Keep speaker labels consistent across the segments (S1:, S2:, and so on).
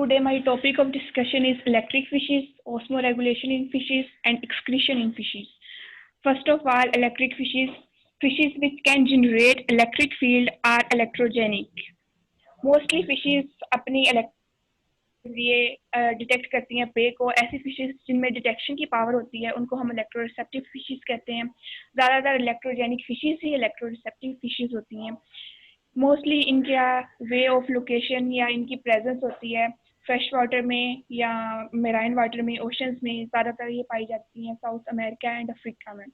S1: Today my topic of discussion is electric fishes, osmoregulation in fishes and excretion in fishes. First of all, electric fishes which can generate electric field are electrogenic. Mostly fishes अपनी लिए detect करती हैं pray को. ऐसी fishes जिनमें detection की power होती है उनको हम इलेक्ट्रोरिसेप्टिव फिशेस कहते हैं. ज़्यादातर इलेक्ट्रोजेनिक फिशेस ही इलेक्ट्रोरिसेप्टिव फिशेस होती हैं. मोस्टली इनका वे ऑफ लोकेशन या इनकी प्रेजेंस होती है फ्रेश वाटर में या मेराइन वाटर में, ओशंस में. ज़्यादातर ये पाई जाती हैं साउथ अमेरिका एंड अफ्रीका में.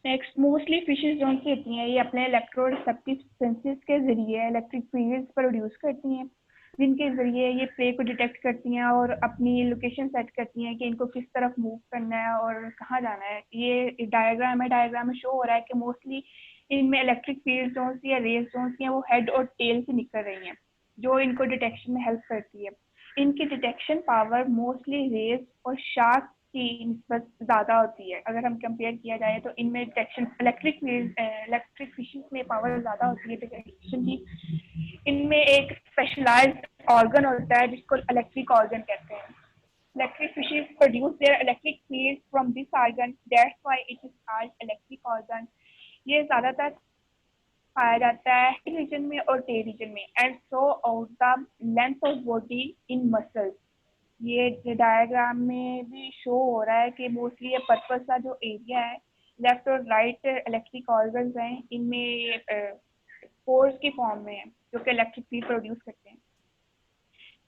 S1: नेक्स्ट, मोस्टली फिशेस जो सी होती हैं ये अपने इलेक्ट्रोरिसेप्टिव सेंसेस के ज़रिए इलेक्ट्रिक फील्ड्स प्रोड्यूस करती हैं, जिनके ज़रिए ये प्रे को डिटेक्ट करती हैं और अपनी लोकेशन सेट करती हैं कि इनको किस तरफ मूव करना है और कहाँ जाना है. ये डायग्राम में शो हो रहा है कि मोस्टली इनमें इलेक्ट्रिक फील्ड जो सी या रेज जो सी हैं वो हेड और टेल से निकल रही हैं, जो इनको डिटेक्शन में हेल्प करती है. इनकी डिटेक्शन पावर मोस्टली रेज और शार्क की निस्बत ज़्यादा होती है. अगर हम कंपेयर किया जाए तो इनमें डिटेक्शन इलेक्ट्रिक फिशेस में पावर ज़्यादा होती है डिटेक्शन की. इनमें एक स्पेशलाइज्ड ऑर्गन होता है जिसको इलेक्ट्रिक ऑर्गन कहते हैं. Electric fishes produce their electric fields from this organ. That's why it is called electric organ. ये ज़्यादातर पाया जाता है रीजन में और टेल रीजन में. And show out the length of body in muscles. ये डायग्राम में भी शो हो रहा है कि मोस्टली ये पर्पस का जो एरिया है लेफ्ट और राइट इलेक्ट्रिक ऑर्गन्स हैं, इनमें पोर्स की फॉर्म में है जो कि इलेक्ट्रिक फील्ड प्रोड्यूस करते हैं.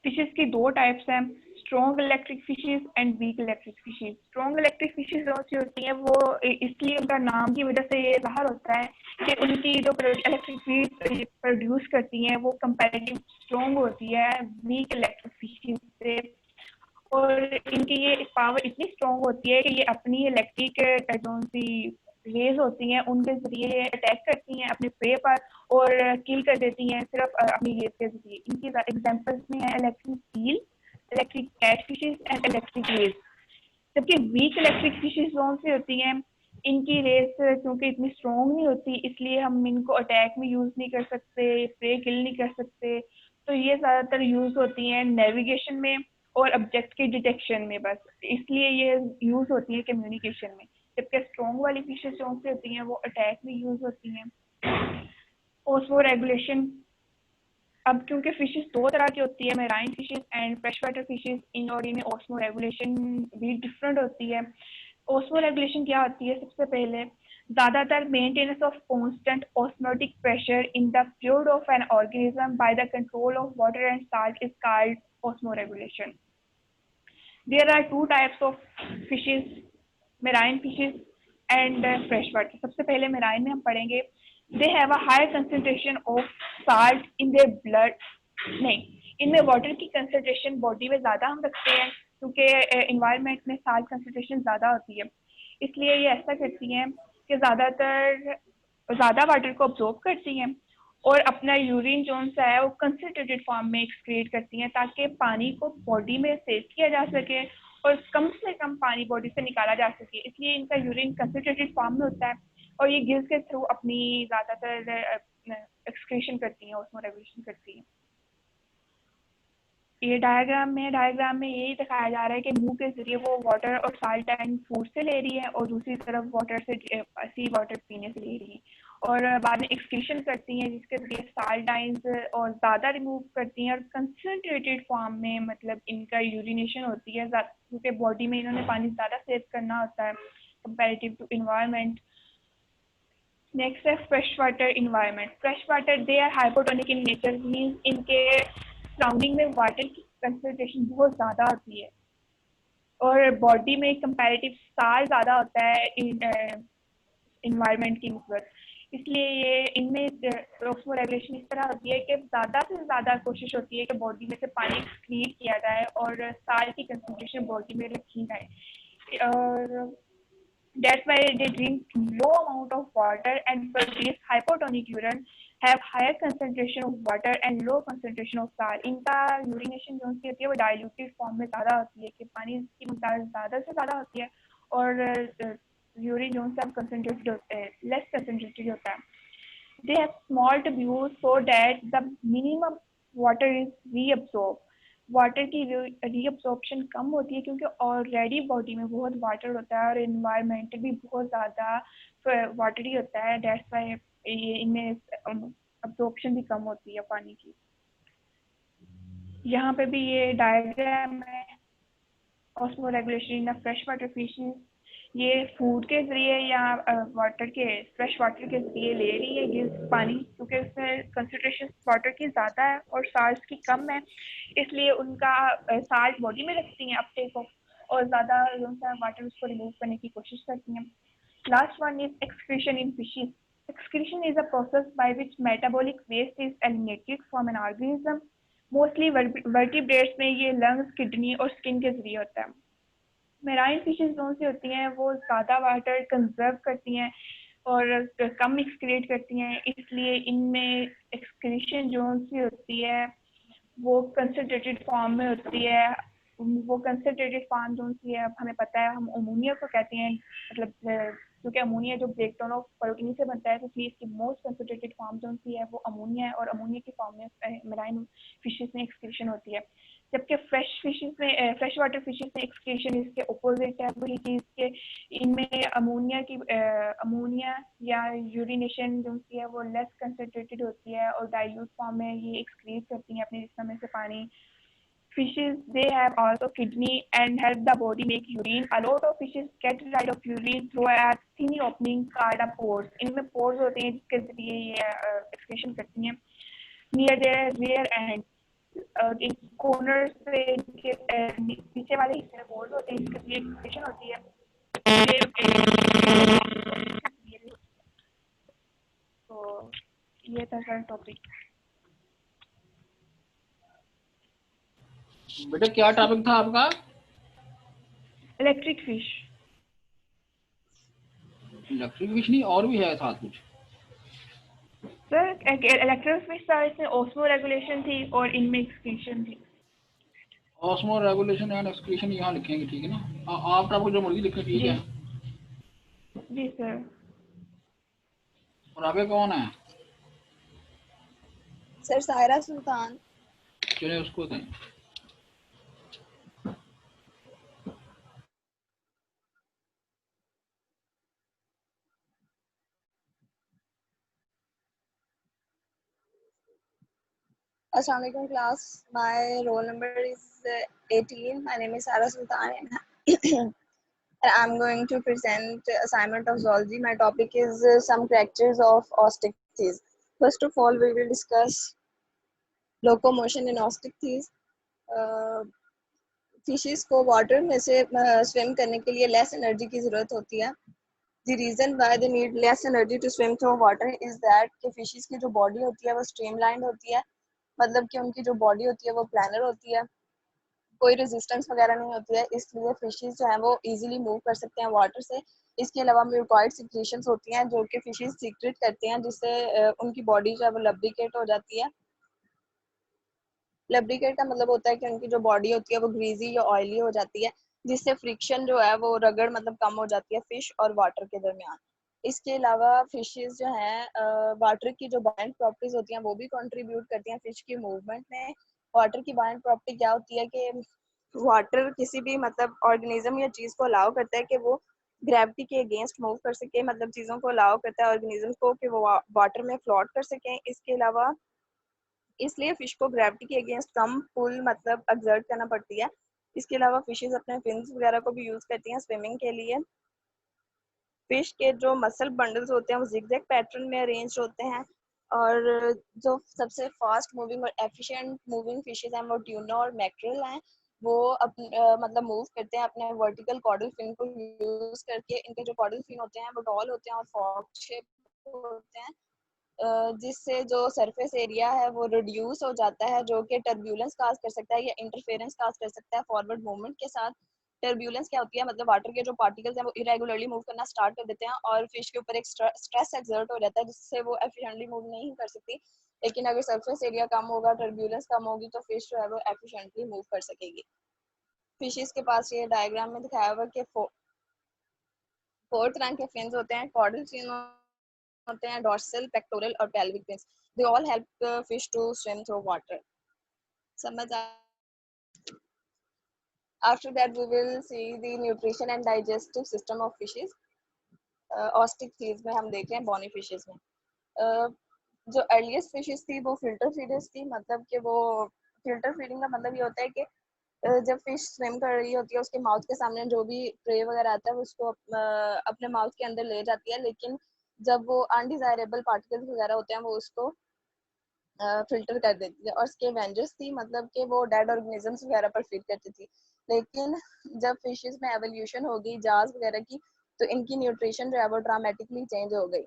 S1: फिशेस की दो टाइप्स हैं, strong electric fishes and week electric fishes. Strong electric fishes जो सी होती हैं वो इसलिए उनका नाम की वजह से ये बाहर होता है कि उनकी जो इलेक्ट्रिक फील्ड प्रोड्यूस करती हैं वो कंपैरेटिव स्ट्रॉन्ग होती है वीक इलेक्ट्रिक फिशेस से. और इनकी ये पावर इतनी स्ट्रॉन्ग होती है कि ये अपनी इलेक्ट्रिक जो सी रेज होती हैं उनके जरिए अटैक करती हैं अपने प्रे पर और किल कर देती हैं सिर्फ अपनी रेज के जरिए. इनकी एग्जांपल्स में है electric eel, electric cat fishes and electric rays. जबकि वीक इलेक्ट्रिक फिशेस जो से होती हैं इनकी रेस क्योंकि इतनी स्ट्रॉन्ग नहीं होती इसलिए हम इनको अटैक में यूज़ नहीं कर सकते, प्रे किल नहीं कर सकते. तो ये ज़्यादातर यूज़ होती हैं नेविगेशन में और ऑब्जेक्ट के डिटेक्शन में बस, इसलिए ये यूज़ होती है कम्युनिकेशन में. जबकि स्ट्रॉन्ग वाली फिशेस जो से होती हैं वो अटैक में यूज़ होती हैं. Osmoregulation. अब क्योंकि फिशेस दो तरह की होती है, marine fishes and fresh water fishes, इन और इनमें ओस्मो रेगुलेशन भी डिफरेंट होती है. ओस्मो रेगुलेशन क्या होती है? सबसे पहले ज़्यादातर maintenance of constant osmotic pressure in the fluid of an organism by the control of water and salt is called osmoregulation. There are two types of fishes, marine fishes and fresh water. सबसे पहले marine में हम पढ़ेंगे. They have a higher concentration of salt in their blood. नहीं, इनमें water की concentration body में ज़्यादा हम रखते हैं क्योंकि इन्वायरमेंट में साल्ट कंसनट्रेशन ज़्यादा होती है. इसलिए ये ऐसा करती हैं कि ज़्यादा वाटर को अब्जॉर्ब करती हैं और अपना यूरिन जो सा है वो कंसनट्रेटेड फॉर्म में एक्सक्रीट करती हैं ताकि पानी को बॉडी में सेव किया जा सके और कम से कम पानी बॉडी से निकाला जा सके. इसलिए इनका यूरिन कंसनट्रेटेड फॉर्म में होता है और ये गिल्स के थ्रू अपनी ज़्यादातर एक्सक्रीशन करती हैं, ओस्मो रेगुलेशन करती हैं. ये डायग्राम में यही दिखाया जा रहा है कि मुंह के जरिए वो वाटर और साल्ट एंड फूड से ले रही है और दूसरी तरफ वाटर से सी वाटर पीने से ले रही है और बाद में एक्सक्रीशन करती हैं जिसके जरिए साल्ट आइंस और ज़्यादा रिमूव करती हैं और कंसनट्रेटेड फॉर्म में मतलब इनका यूरिनेशन होती है क्योंकि बॉडी में इन्होंने पानी ज़्यादा सेव करना होता है कंपेरेटिव टू इन्वायरमेंट. नेक्स्ट है fresh water environment. Fresh water they are hypotonic in nature, means इनके सराउंडिंग में वाटर की कंसनट्रेशन बहुत ज़्यादा होती है और बॉडी में कंपैरेटिव साल ज़्यादा होता है इन्वायरमेंट की निस्बत. इसलिए ये इनमें ओस्मो रेगुलेशन इस तरह होती है कि ज़्यादा से ज़्यादा कोशिश होती है कि बॉडी में से पानी एक्सक्रीट किया जाए और साल की कंसनट्रेशन बॉडी में रखी जाए. और that's why they drink low amount of water and produce hypotonic urine, have higher concentration of water and low concentration of salt. इनका यूरिनेशन जो होती है वो डाइल्यूटेड फॉर्म में ज़्यादा होती है कि पानी की मकदार ज़्यादा से ज़्यादा होती है और यूरिन जो है कंसनट्रेटेड होता है, लेस कंसनट्रेटेड होता है. They have small tubules so that the minimum water is reabsorbed. Water की रीअब्जॉर्प्शन कम होती है क्योंकि ऑलरेडी बॉडी में बहुत वाटर होता है और इन्वायरमेंटल भी बहुत ज़्यादा वाटरी होता है, दैट्स व्हाई इनमें अब्जॉर्प्शन भी कम होती है पानी की। यहाँ पे भी ये डायग्राम है osmo regulation in fresh water fishes. ये फूड के ज़रिए या वाटर के फ्रेश वाटर के ज़रिए ले रही है ये पानी, क्योंकि उसमें कंसनट्रेशन वाटर की ज़्यादा है और साल्ट की कम है, इसलिए उनका साल्ट बॉडी में रखती हैं अपटेक को और ज़्यादा जो सा वाटर उसको रिमूव करने की कोशिश करती हैं। Last one is excretion in fishes. Excretion is a process by which metabolic waste is eliminated from an organism. Mostly vertebrates में ये लंग्स, किडनी और स्किन के जरिए होता है। मेराइन फिशेस जो सी होती हैं वो ज़्यादा वाटर कंजर्व करती हैं और कम एक्सक्रीट करती हैं, इसलिए इनमें एक्सक्रीशन जो सी होती है वो कंसनट्रेटेड फॉर्म में होती है। वो कंसनट्रेटेड फॉर्म जो सी है हमें पता है, हम अमोनिया को कहते हैं, मतलब क्योंकि अमोनिया जो ब्रेकडाउन ऑफ प्रोटीन से बनता है तो इसलिए इसकी मोस्ट कंसनट्रेटेड फॉर्म जो सी है वो अमोनिया है और अमोनिया की फॉर्म में मेराइन फिशेस में एक्सक्रीशन होती है। जबकि फ्रेश फिशेस में फ्रेश वाटर फिशेस में एक्सक्रीशन इसके अपोजिट है, वही चीज़ के इनमें अमोनिया या यूरिनेशन जो सी है वो लेस कंसनट्रेटेड होती है और डाइल्यूट फॉर्म में ये एक्सक्रीट करती हैं अपने जिस्म में से पानी। Fishes, they have also kidney and help the body make urine. A lot of fishes get rid of urine through a thin opening called a pores. इनमें pores होते हैं जिसके जरिए ये excretion करती हैं। Near their rear end, in corners पे इनके पीछे वाले हिस्से में pores होते हैं जिसके जरिए excretion होती है। तो ये था सर टॉपिक।
S2: बेटा क्या टॉपिक था आपका?
S1: Electric fish.
S2: इलेक्ट्रिक फिश नहीं और भी है साथ कुछ?
S1: सर इलेक्ट्रिक फिश था, इसमें ऑस्मो रेगुलेशन थी और इनमें एक्सक्रीशन थी।
S2: ऑस्मो रेगुलेशन एंड एक्सक्रीशन यहाँ लिखेंगे, ठीक है ना? आप टॉपिक जो मर्जी लिखें, ठीक
S1: जी
S2: है।
S1: जी सर।
S2: और आगे कौन है?
S3: सर सायरा सुल्तान।
S2: चलिए उसको दें।
S3: Assalamu alaikum class. My roll number is 18. My name is Sarah Sultan and I'm going to present assignment of zoology. My topic is some characters of osteichthyes. First of all, we will discuss locomotion in osteichthyes. Fishes को water में से swim करने के लिए less energy की ज़रूरत होती है। The reason why they need less energy to swim through water is that कि फिशेस की जो बॉडी होती है वो स्ट्रीमलाइंड होती है, मतलब कि उनकी जो बॉडी होती है वो प्लानर होती है, कोई रेजिस्टेंस वगैरह नहीं होती है, इसलिए फिशेस जो है वो इजीली मूव कर सकते हैं वाटर से। इसके अलावा म्यूकॉइड सिक्रीशंस होती हैं जो कि फिशेस सीक्रेट करते हैं, जिससे उनकी बॉडी जो है वो लब्रिकेट हो जाती है। लब्रिकेट का मतलब होता है कि उनकी जो बॉडी होती है वो ग्रीजी या ऑयली हो जाती है, जिससे फ्रिक्शन जो है वो रगड़ मतलब कम हो जाती है फिश और वाटर के दरमियान। इसके अलावा फिशेस जो हैं वाटर की जो बाइंड प्रॉपर्टीज होती हैं वो भी कंट्रीब्यूट करती हैं फिश की मूवमेंट में। वाटर की बाइंड प्रॉपर्टी क्या होती है कि वाटर किसी भी मतलब ऑर्गेनिज्म या चीज़ को अलाउ करता है कि वो ग्रेविटी के अगेंस्ट मूव कर सके, मतलब चीज़ों को अलाउ करता है ऑर्गेनिज्म को कि वो वाटर में फ्लोट कर सकें। इसके अलावा इसलिए फिश को ग्रेविटी के अगेंस्ट कम पुल मतलब एक्सर्ट करना पड़ती है। इसके अलावा फिशेस अपने फिन्स वगैरह को भी यूज़ करती हैं स्विमिंग के लिए। फिश के जो मसल बंडल्स होते हैं वो जिगजैग पैटर्न में अरेंज होते हैं, और जो सबसे फास्ट मूविंग और एफिशिएंट मूविंग फिशेस हैं वो ट्यूना और मैक्रेल हैं। वो मतलब मूव करते हैं अपने वर्टिकल कॉर्डल फिन को यूज़ करके। इनके जो कॉर्डल फिन होते हैं वो टॉल होते हैं और फॉर्क शेप होते हैं, जिससे जो सरफेस एरिया है वो रिड्यूस हो जाता है, जो कि टर्ब्यूलेंस काज कर सकता है या इंटरफेरेंस काज कर सकता है फॉरवर्ड मूवमेंट के साथ। टर्ब्यूलेंस क्या होती है, मतलब वाटर के जो पार्टिकल्स हैं वो इरेगुलरली मूव करना स्टार्ट कर देते हैं और फिश के ऊपर एक स्ट्रेस एक्सर्ट हो जाता है, जिससे वो एफिशिएंटली मूव नहीं कर सकती। लेकिन अगर सरफेस एरिया कम होगा, टर्ब्यूलेंस कम होगी, तो फिश जो है वो एफिशिएंटली मूव कर सकेगी। फिशेस के पास ये डायग्राम में दिखाया हुआ कि 4 तरह के फिन्स होते हैं। कॉर्डल फिन होते हैं, डॉर्सल, पेक्टोरल और pelvic fins. They all help fish to swim through water. समझ After that, we will see the nutrition and digestive system of fishes. ऑस्टिक फेज में हम देख रहे हैं बॉनी फिशेस में। जो अर्लीस्ट फिशेस थी वो फिल्टर फीडर्स थी, मतलब कि वो फिल्टर फीडिंग का मतलब ये होता है कि जब फिश स्विम कर रही होती है उसके माउथ के सामने जो भी प्रे वगैरह आता है वो उसको अपने माउथ के अंदर ले जाती है, लेकिन जब वो अनडिजायरेबल पार्टिकल्स वगैरह होते हैं वो उसको फिल्टर कर देती है। और स्कैवेंजर्स थी, मतलब कि वो डेड ऑर्गेनिजम्स वगैरह पर फीड करती थी। लेकिन जब फिशेस में एवोल्यूशन हो गई जार्स वगैरह की, तो इनकी न्यूट्रिशन जो है वो ड्रामेटिकली चेंज हो गई।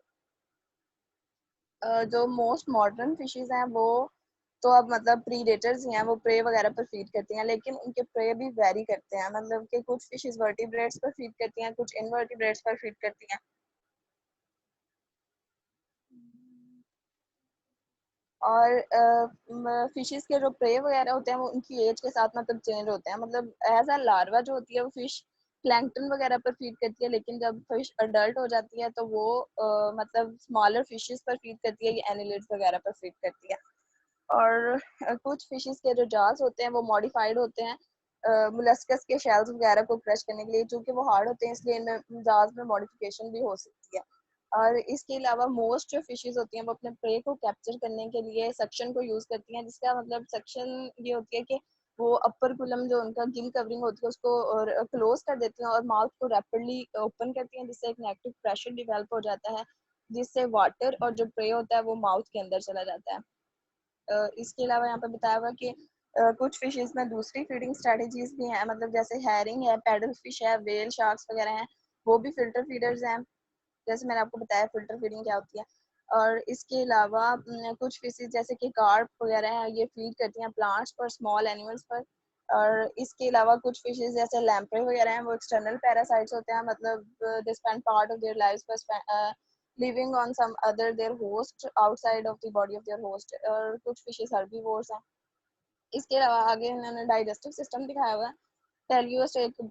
S3: जो मोस्ट मॉडर्न फिशेस हैं वो तो अब मतलब प्रीडेटर्स हैं, वो प्रे वगैरह पर फीड करती हैं, लेकिन उनके प्रे भी वेरी करते हैं, मतलब कि कुछ फिशेस वर्टिब्रेट्स पर फीड करती हैं, कुछ इनवर्टिब्रेट्स पर फीड करती हैं। और फिशेस के जो प्रे वगैरह होते हैं वो उनकी एज के साथ मतलब चेंज होते हैं, मतलब एज अ लार्वा जो होती है वो फिश प्लैंकटन वगैरह पर फीड करती है, लेकिन जब फिश अडल्ट हो जाती है तो वो मतलब स्मॉलर फिशेस पर फीड करती है या एनिलिड्स वगैरह पर फीड करती है। और कुछ फिशेस के जो जार्स होते हैं वो मॉडिफाइड होते हैं मोलस्कस के शेल्स वगैरह को क्रश करने के लिए, चूंकि वो हार्ड होते हैं इसलिए इनमें जार्स में मॉडिफिकेशन भी हो सकती है। और इसके अलावा मोस्ट जो फिशेस होती हैं वो अपने प्रे को कैप्चर करने के लिए सक्शन को यूज करती हैं, जिसका मतलब सक्शन ये होती है कि वो अपर कुलम जो उनका गिल कवरिंग होती है उसको क्लोज कर देती हैं और माउथ को रैपिडली ओपन करती हैं, जिससे एक नेगेटिव प्रेशर डिवेल्प हो जाता है, जिससे वाटर और जो प्रे होता है वो माउथ के अंदर चला जाता है। इसके अलावा यहाँ पे बताया हुआ कि कुछ फिशेस में दूसरी फीडिंग स्ट्रेटजीज भी हैं, मतलब जैसे हैरिंग है, पैडल फिश है, वेल शार्क्स वगैरह हैं, वो भी फिल्टर फीडर्स हैं, जैसे मैंने आपको बताया फिल्टर फीडिंग क्या होती है। और इसके अलावा कुछ फिशेस जैसे कि कार्प वगैरह हैं ये फीड करती हैं प्लांट्स पर, स्मॉल एनिमल्स पर। और इसके अलावा कुछ फिशेस जैसे लैम्प्रे वगैरह हैं वो एक्सटर्नल पैरासाइट्स होते हैं, मतलब they spend part of their lives पर living on some other their host outside of the body of their host. और कुछ फिशेस हर्बीवोर्स हैं। इसके अलावा आगे इन्होंने डाइजेस्टिव सिस्टम दिखाया हुआ है। टेल्यूस एक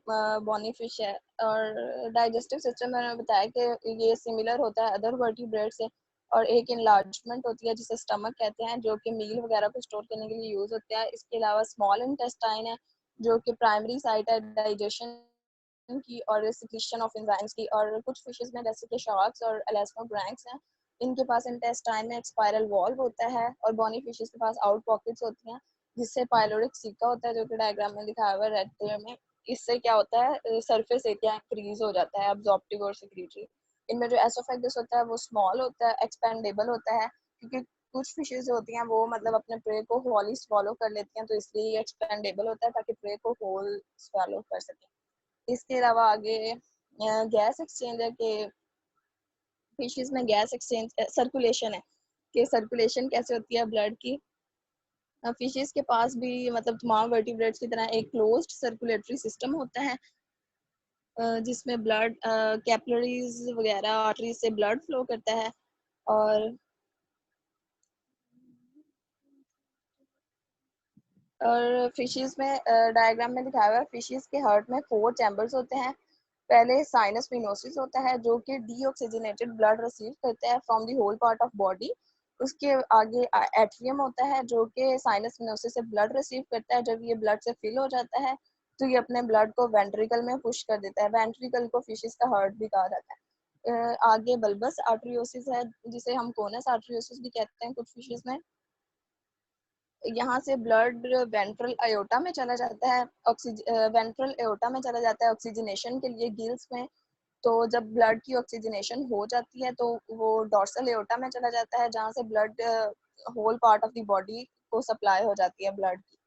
S3: बॉनी फिश है, और डाइजेस्टिव सिस्टम मैंने बताया कि ये सिमिलर होता है अदर वर्टिब्रेट से। और एक इनलार्जमेंट होती है जिसे स्टमक कहते हैं, जो कि मील वगैरह को स्टोर करने के लिए यूज होता है। इसके अलावा स्मॉल इंटेस्टाइन है जो कि प्राइमरी साइट है डाइजेशन की और सिक्रीशन ऑफ एंजाइम्स की। और कुछ फिशेस में जैसे कि शार्क्स और एलास्मोग्रैंक्स हैं, इनके पास इंटेस्टाइन में एक स्पाइरल वॉल्व होता है, और बॉनी फिशेस के पास आउट पॉकेट्स होती हैं जिससे पाइलोरिक सिक्का होता है, जो कि डायग्राम में दिखाया हुआ है रेड कलर में। इससे क्या होता है सरफेस एरिया इंक्रीज हो जाता है अब्जॉर्प्टिव और सिक्रीटरी। इनमें जो एसोफेगस होता है वो स्मॉल होता है, एक्सपेंडेबल होता है, क्योंकि कुछ फिशेस होती हैं वो मतलब अपने प्रे को होली स्वॉलो कर लेती हैं, तो इसलिए ये एक्सपेंडेबल होता है ताकि प्रे को होल स्वॉलो कर सकें। इसके अलावा आगे गैस एक्सचेंज है कि फिशेस में गैस एक्सचेंज सर्कुलेशन है कि सर्कुलेशन कैसे होती है ब्लड की। फिशेस के पास भी मतलब तमाम वर्टिब्रेट्स की तरह एक क्लोज्ड सर्कुलेटरी सिस्टम होता है, जिसमें ब्लड कैपिलरीज वगैरह आर्टरीज से ब्लड फ्लो करता है। और फिशेस में डायग्राम में दिखाया हुआ है फिशेस के हार्ट में 4 चैम्बर्स होते हैं। पहले साइनस फिनोसिस होता है जो कि डीऑक्सीजनेटेड ब्लड रिसीव करता है from the whole part of body. उसके आगे एट्रियम होता है जो कि साइनस फिनोसिस से ब्लड रिसीव करता है। जब ये ब्लड से फिल हो जाता है तो ये अपने ब्लड को वेंट्रिकल में पुश कर देता है। वेंट्रिकल को फिशेस का हार्ट भी कहा जाता है। आगे बल्बस आर्टरियोसिस है जिसे हम कोनस आर्टरियोसिस भी कहते हैं कुछ फिशेस में। यहाँ से ब्लड वेंट्रल अयोटा में चला जाता है, वेंट्रल अयोटा में चला जाता है ऑक्सीजनेशन के लिए गिल्स में। तो जब ब्लड की ऑक्सीजनेशन हो जाती है तो वो डॉर्सल एओर्टा में चला जाता है, जहाँ से blood whole part of the body को सप्लाई हो जाती है ब्लड की।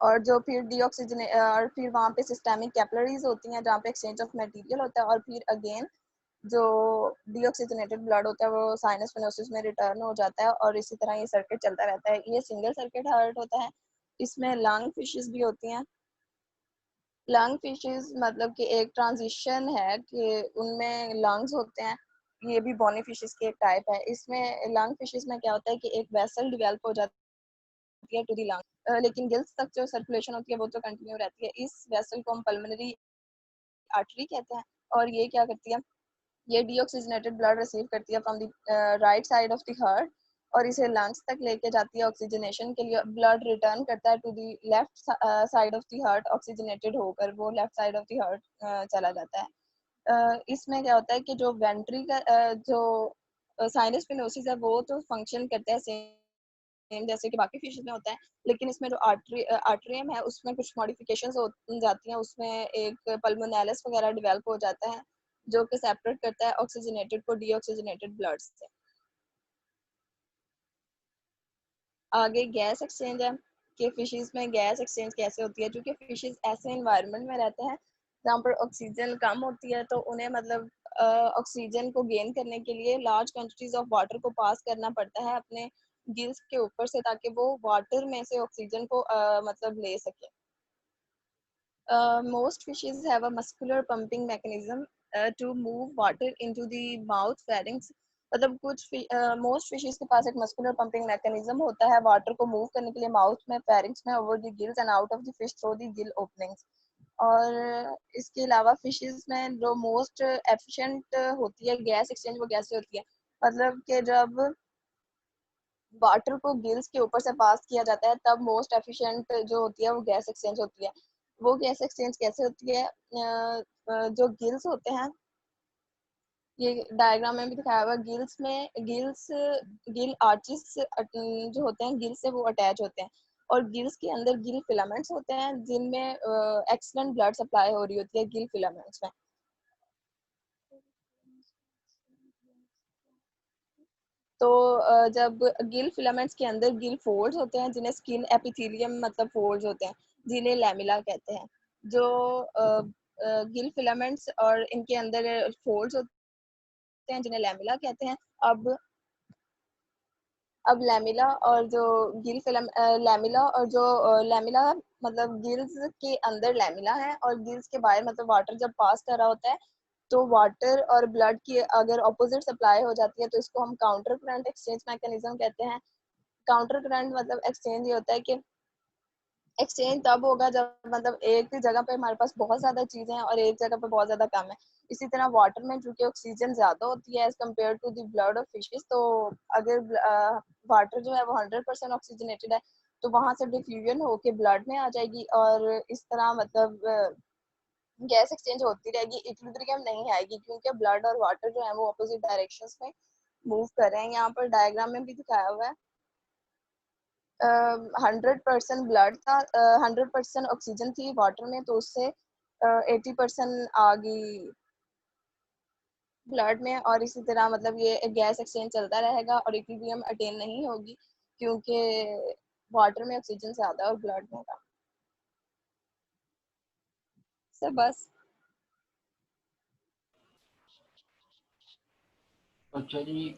S3: और जो फिर डीऑक्सीजने और फिर वहाँ पे सिस्टेमिक कैपिलरीज होती हैं जहाँ पे एक्सचेंज ऑफ मटेरियल होता है। और फिर अगेन जो डीऑक्सीजनेटेड ब्लड होता है वो साइनस फिनोसिस में रिटर्न हो जाता है, और इसी तरह ये सर्किट चलता रहता है। ये सिंगल सर्किट हार्ट होता है। इसमें लंग फिशेस भी होती हैं। लंग फिशेस मतलब कि एक ट्रांजिशन है कि उनमें लंग्स होते हैं। ये भी बॉनी फिशेस की एक टाइप है। इसमें लंग फिशेस में क्या होता है कि एक वेसल डिवेल्प हो जाती है टू दी लंग, लेकिन गिल्स तक जो सर्कुलेशन होती है वो तो कंटिन्यू रहती है। इस वेसल को हम पल्मोनरी आर्टरी कहते हैं। और ये क्या करती है, ये डीऑक्सीजनेटेड ब्लड रिसीव करती है from the right side of the heart, और इसे लंग्स तक लेके जाती है ऑक्सीजनेशन के लिए। ब्लड रिटर्न करता है to the left side of the heart, oxygenated होकर वो left side of the heart चला जाता है। इसमें क्या होता है कि जो वेंट्री का जो साइनस फिनोसिस है वो तो फंक्शन करता है सेम जैसे कि बाकी फिशेस में होता है, लेकिन इसमें जो आर्ट्रियम है उसमें कुछ मॉडिफिकेशंस हो जाती हैं। उसमें एक पल्मोनेलिस वगैरह डेवलप हो जाता है जो कि सेपरेट करता है ऑक्सीजनेटेड को डीऑक्सीजनेटेड ब्लड से। आगे गैस एक्सचेंज है कि फिशेस में गैस एक्सचेंज कैसे होती है। क्योंकि फिशेस ऐसे एनवायरनमेंट में रहते हैं जहाँ पर ऑक्सीजन कम होती है, तो उन्हें मतलब ऑक्सीजन को गेन करने के लिए लार्ज क्वांटिटीज ऑफ वाटर को पास करना पड़ता है अपने गिल्स के ऊपर से, ताकि वो वाटर में से ऑक्सीजन को मतलब ले सके। Most fishes have a muscular pumping mechanism to move water into the mouth pharynx. मतलब कुछ मोस्ट फिशेस के पास एक मस्कुलर पंपिंग मैकेनिज्म होता है वाटर को मूव करने के लिए माउथ में, फेरिंक्स में, over the gills and out of the fish through the Gill openings. और इसके अलावा फिशेस में जो मोस्ट एफिशिएंट होती है गैस एक्सचेंज, वो कैसे होती है, मतलब कि जब वाटर को गिल्स के ऊपर से पास किया जाता है तब मोस्ट एफिशिएंट जो होती है वो गैस एक्सचेंज होती है। वो गैस एक्सचेंज कैसे होती है, जो गिल्स होते हैं, ये डायग्राम में भी दिखाया हुआ, गिल आर्चिस जो होते हैं गिल से वो अटैच होते हैं, और गिल्स के अंदर गिल फिलामेंट्स होते हैं जिनमें एक्सलेंट ब्लड सप्लाई हो रही होती है गिल फिलामेंट्स में। तो जब गिल फिलामेंट्स के अंदर गिल फोल्ड्स होते हैं जिन्हें स्किन एपिथेलियम मतलब फोल्ड्स होते हैं, जिन्हें लैमिला कहते हैं। जो गिल फिलामेंट्स और इनके अंदर फोल्ड्स होते हैं जिन्हें लैमिला कहते हैं। अब लैमिला और जो गिल फिलम लैमिला और जो लैमिला मतलब गिल्स के अंदर लैमिला है और गिल्स के बाहर मतलब वाटर जब पास कर रहा होता है तो वाटर और ब्लड की अगर ऑपोजिट सप्लाई हो जाती है तो इसको हम काउंटर करंट एक्सचेंज मैकेनिज्म कहते हैं। काउंटर करंट मतलब एक्सचेंज ये होता है कि एक्सचेंज तब होगा जब मतलब एक जगह पे हमारे पास बहुत ज्यादा चीजें हैं और एक जगह पे बहुत ज्यादा कम है। इसी तरह वाटर में चूंकि ऑक्सीजन ज्यादा होती है as compare to the blood of fishes, तो अगर वाटर जो है वो 100% ऑक्सीजनेटेड है तो वहां से डिफ्यूजन होके ब्लड में आ जाएगी और इस तरह मतलब गैस एक्सचेंज होती रहेगी, इक्विलिब्रियम नहीं आएगी क्योंकि ब्लड और वाटर जो है वो अपोजिट डायरेक्शंस में मूव कर रहे हैं। यहाँ पर डायग्राम में भी दिखाया हुआ है 100% ब्लड था, 100% ऑक्सीजन थी वाटर में, तो उससे 80% आ गई ब्लड में। और इसी तरह मतलब ये गैस एक्सचेंज चलता रहेगा और इक्विलिब्रियम अटेन नहीं होगी क्योंकि वाटर में ऑक्सीजन ज्यादा और ब्लड में कम। सर बस।
S2: अच्छा जी,